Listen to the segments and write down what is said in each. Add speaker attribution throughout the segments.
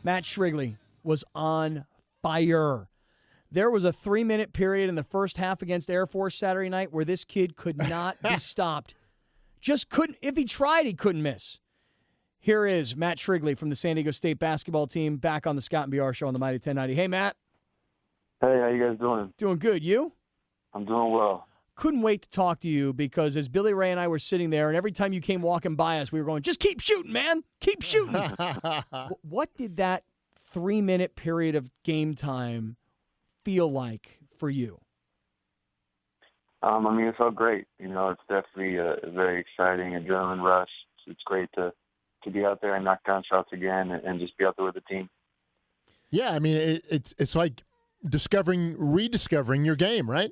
Speaker 1: Matt Shrigley was on fire. There was a 3-minute period in the first half against Air Force Saturday night where this kid could not be stopped. Just couldn't. If he tried, he couldn't miss. Here is Matt Shrigley from the San Diego State basketball team back on the Scott and BR Show on the Mighty 1090. Hey, Matt.
Speaker 2: Hey, how you guys doing?
Speaker 1: Doing good. You?
Speaker 2: I'm doing well.
Speaker 1: Couldn't wait to talk to you because as Billy Ray and I were sitting there, and every time you came walking by us, we were going, just keep shooting, man. Keep shooting. What did that 3-minute period of game time feel like for you?
Speaker 2: It felt great. It's definitely a very exciting adrenaline rush. It's great to be out there and knock down shots again and just be out there with the team.
Speaker 3: Yeah, it's like rediscovering your game, right?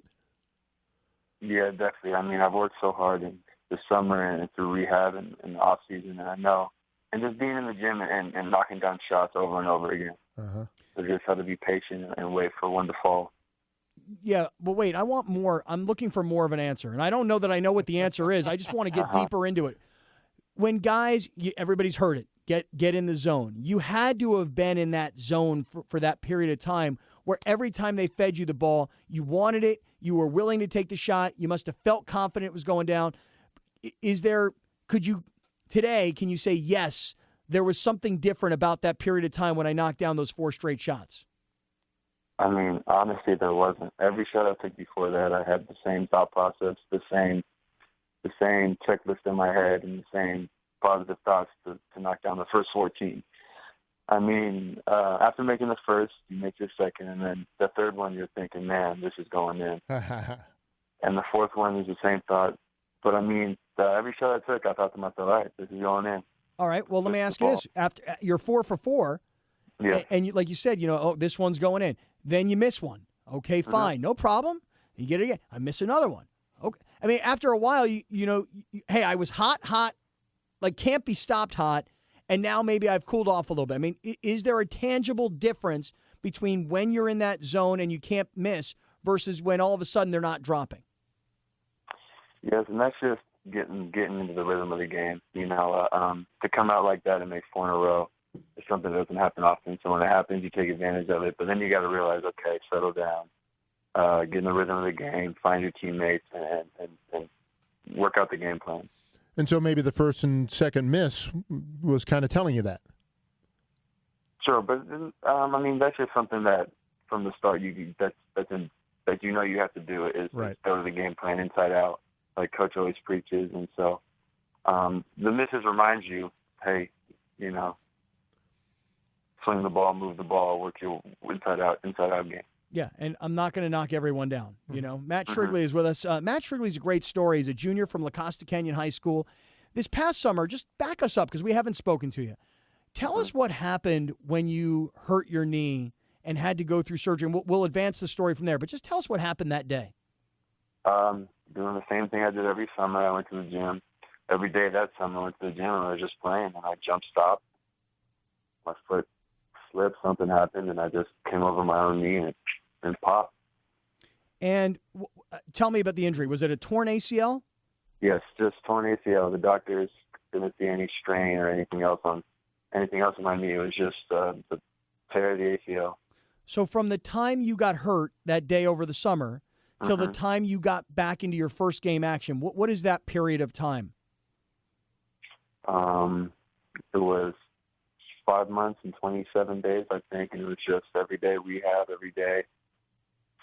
Speaker 2: Yeah, definitely. I've worked so hard in the summer and through rehab and the off season, and I know. And just being in the gym and knocking down shots over and over again. So just have to be patient and wait for one to fall.
Speaker 1: Yeah, but wait, I want more. I'm looking for more of an answer, and I don't know that I know what the answer is. I just want to get deeper into it. When guys, everybody's heard it, get in the zone. You had to have been in that zone for that period of time where every time they fed you the ball, you wanted it, you were willing to take the shot, you must have felt confident it was going down. Can you say, yes, there was something different about that period of time when I knocked down those 4 straight shots?
Speaker 2: Honestly, there wasn't. Every shot I took before that, I had the same thought process, the same checklist in my head, and the same positive thoughts to knock down the first 14. After making the first, you make your second, and then the third one, you're thinking, man, this is going in. And the fourth one is the same thought. But every shot I took, I thought to myself, all right, this is going in.
Speaker 1: All right, well, let me ask you this. After you're 4 for 4,
Speaker 2: yeah.
Speaker 1: and like you said, this one's going in. Then you miss one. Okay, fine, no problem. You get it again. I miss another one. Okay. After a while, hey, I was hot, like can't be stopped hot, and now maybe I've cooled off a little bit. Is there a tangible difference between when you're in that zone and you can't miss versus when all of a sudden they're not dropping?
Speaker 2: Yes, and that's just getting into the rhythm of the game. To come out like that and make 4 in a row is something that doesn't happen often. So when it happens, you take advantage of it. But then you got to realize, okay, settle down, get in the rhythm of the game, find your teammates, and work out the game plan.
Speaker 3: And so maybe the first and second miss was kind of telling you that.
Speaker 2: Sure, but that's just something that from the start you have to do is go to the game plan inside out, like Coach always preaches. And so the misses remind you, hey, swing the ball, move the ball, work your inside out game.
Speaker 1: Yeah, and I'm not going to knock everyone down. Matt Shrigley is with us. Matt Shrigley's a great story. He's a junior from La Costa Canyon High School. This past summer, just back us up because we haven't spoken to you. Tell us what happened when you hurt your knee and had to go through surgery. And we'll advance the story from there, but just tell us what happened that day.
Speaker 2: Doing the same thing I did every summer. I went to the gym. Every day that summer I went to the gym and I was just playing, and I jump stopped. My foot slipped, something happened, and I just came over my own knee and popped.
Speaker 1: And tell me about the injury. Was it a torn ACL?
Speaker 2: Yes, just torn ACL. The doctors didn't see any strain or anything else in my knee. It was just the tear of the ACL.
Speaker 1: So from the time you got hurt that day over the summer till the time you got back into your first game action, what is that period of time?
Speaker 2: It was 5 months and 27 days, I think, and it was just every day rehab, every day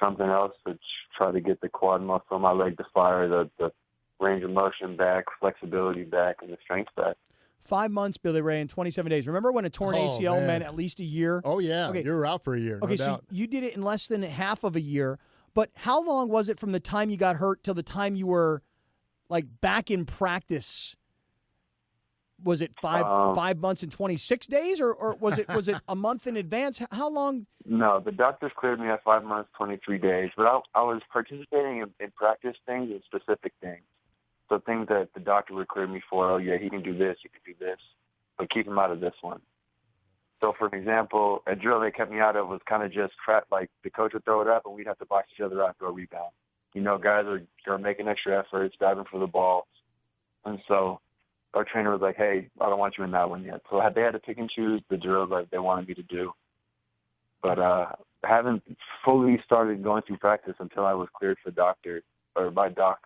Speaker 2: something else to try to get the quad muscle in my leg to fire, the range of motion back, flexibility back, and the strength back.
Speaker 1: 5 months, Billy Ray, and 27 days. Remember when a torn ACL meant at least a year?
Speaker 3: Oh, yeah. Okay. You were out for a year.
Speaker 1: Okay,
Speaker 3: no doubt.
Speaker 1: So you did it in less than half of a year. But how long was it from the time you got hurt till the time you were, back in practice? Was it 5 months and 26 days, or was it a month in advance? How long? No,
Speaker 2: the doctors cleared me at 5 months, 23 days. But I was participating in practice things and specific things. So things that the doctor would clear me for, he can do this, he can do this, but keep him out of this one. So, for example, a drill they kept me out of was kind of just crap. Like the coach would throw it up, and we'd have to box each other out for a rebound. Guys are making extra efforts, diving for the ball. And so our trainer was like, hey, I don't want you in that one yet. So they had to pick and choose the drills like they wanted me to do. But I haven't fully started going through practice until I was cleared by doc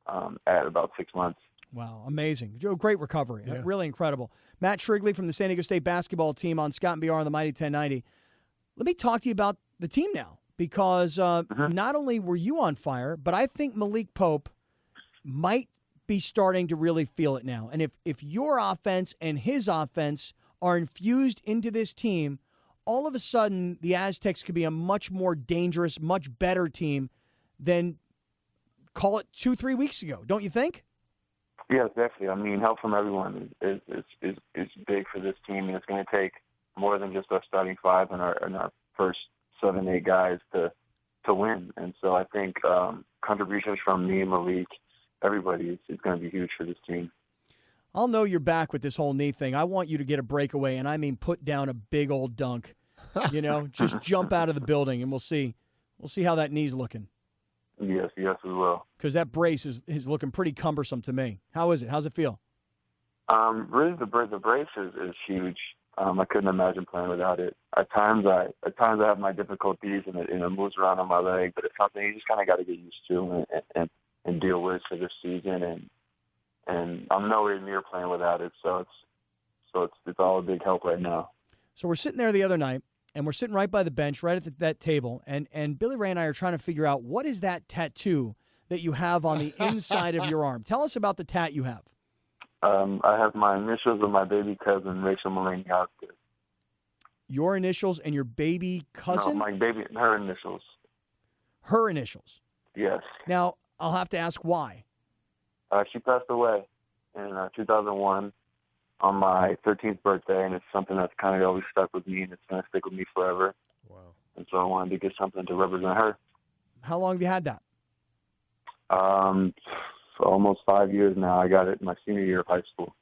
Speaker 2: at about 6 months.
Speaker 1: Wow, amazing. Joe, great recovery.
Speaker 3: Yeah.
Speaker 1: Really incredible. Matt Shrigley from the San Diego State basketball team on Scott and BR on the Mighty 1090. Let me talk to you about the team now, because not only were you on fire, but I think Malik Pope might be starting to really feel it now. And if your offense and his offense are infused into this team, all of a sudden the Aztecs could be a much more dangerous, much better team than, call it, 2-3 weeks ago. Don't you think?
Speaker 2: Yes, definitely. I mean, help from everyone is big for this team, and it's going to take more than just our starting five and our first 7-8 guys to win. And so I think contributions from me, Malik, everybody is going to be huge for this team.
Speaker 1: I'll know you're back with this whole knee thing. I want you to get a breakaway, and I mean put down a big old dunk. You know, just jump out of the building, and we'll see how that knee's looking.
Speaker 2: Yes, we will.
Speaker 1: Because that brace is looking pretty cumbersome to me. How is it? How's it feel?
Speaker 2: Really, the brace is huge. I couldn't imagine playing without it. At times I have my difficulties, and it moves around on my leg, but it's something you just kind of got to get used to and deal with for this season. And I'm nowhere near playing without it, so it's all a big help right now.
Speaker 1: So we're sitting there the other night, and we're sitting right by the bench, right at that table, and Billy Ray and I are trying to figure out, what is that tattoo that you have on the inside of your arm? Tell us about the tat you have.
Speaker 2: I have my initials of my baby cousin, Rachel Mulaney Oscar.
Speaker 1: Your initials and your baby cousin?
Speaker 2: No, her initials.
Speaker 1: Her initials?
Speaker 2: Yes.
Speaker 1: Now, I'll have to ask why.
Speaker 2: She passed away in 2001 on my 13th birthday, and it's something that's kind of always stuck with me, and it's going to stick with me forever.
Speaker 3: Wow.
Speaker 2: And so I wanted to get something to represent her.
Speaker 1: How long have you had that?
Speaker 2: For almost 5 years now. I got it in my senior year of high school.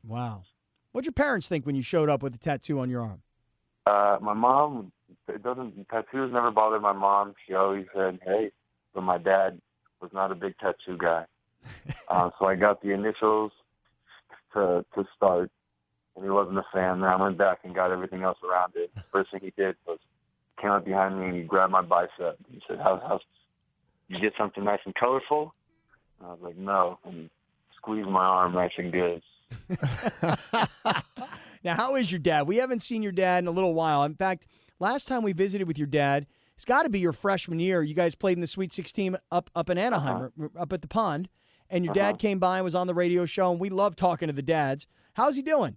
Speaker 1: Wow. What'd your parents think when you showed up with a tattoo on your arm?
Speaker 2: My mom, tattoos never bothered my mom. She always said, hey, but my dad was not a big tattoo guy. So I got the initials to start, and he wasn't a fan. Then I went back and got everything else around it. First thing he did was came up behind me and he grabbed my bicep. He said, "How you get something nice and colorful?" And I was like, "No," and he squeezed my arm nice and good.
Speaker 1: Now, how is your dad? We haven't seen your dad in a little while. In fact, last time we visited with your dad, it's got to be your freshman year. You guys played in the Sweet 16 up in Anaheim, up at the pond. And your dad came by and was on the radio show, and we love talking to the dads. How's he doing?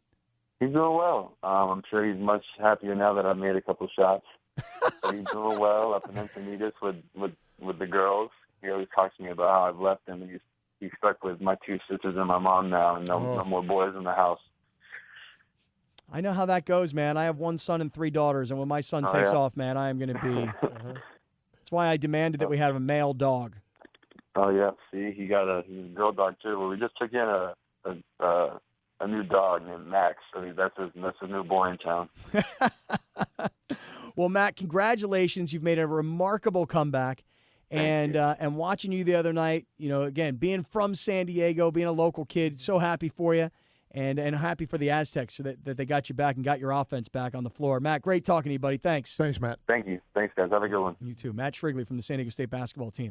Speaker 2: He's doing well. I'm sure he's much happier now that I've made a couple shots. He's doing well up in Encinitas with the girls. He always talks to me about how I've left him, and he's stuck with my 2 sisters and my mom now, and no more boys in the house.
Speaker 1: I know how that goes, man. I have 1 son and 3 daughters, and when my son takes off, man, I am going to be That's why I demanded that we have a male dog.
Speaker 2: Oh, yeah. See, he's a girl dog, too. Well, we just took in a new dog named Max. So that's his new boy in town.
Speaker 1: Well, Matt, congratulations. You've made a remarkable comeback. And watching you the other night, again, being from San Diego, being a local kid, so happy for you. And happy for the Aztecs so that they got you back and got your offense back on the floor. Matt, great talking to you, buddy. Thanks.
Speaker 3: Thanks, Matt.
Speaker 2: Thank you. Thanks, guys. Have a good one.
Speaker 1: You too. Matt Shrigley from the San Diego State basketball team.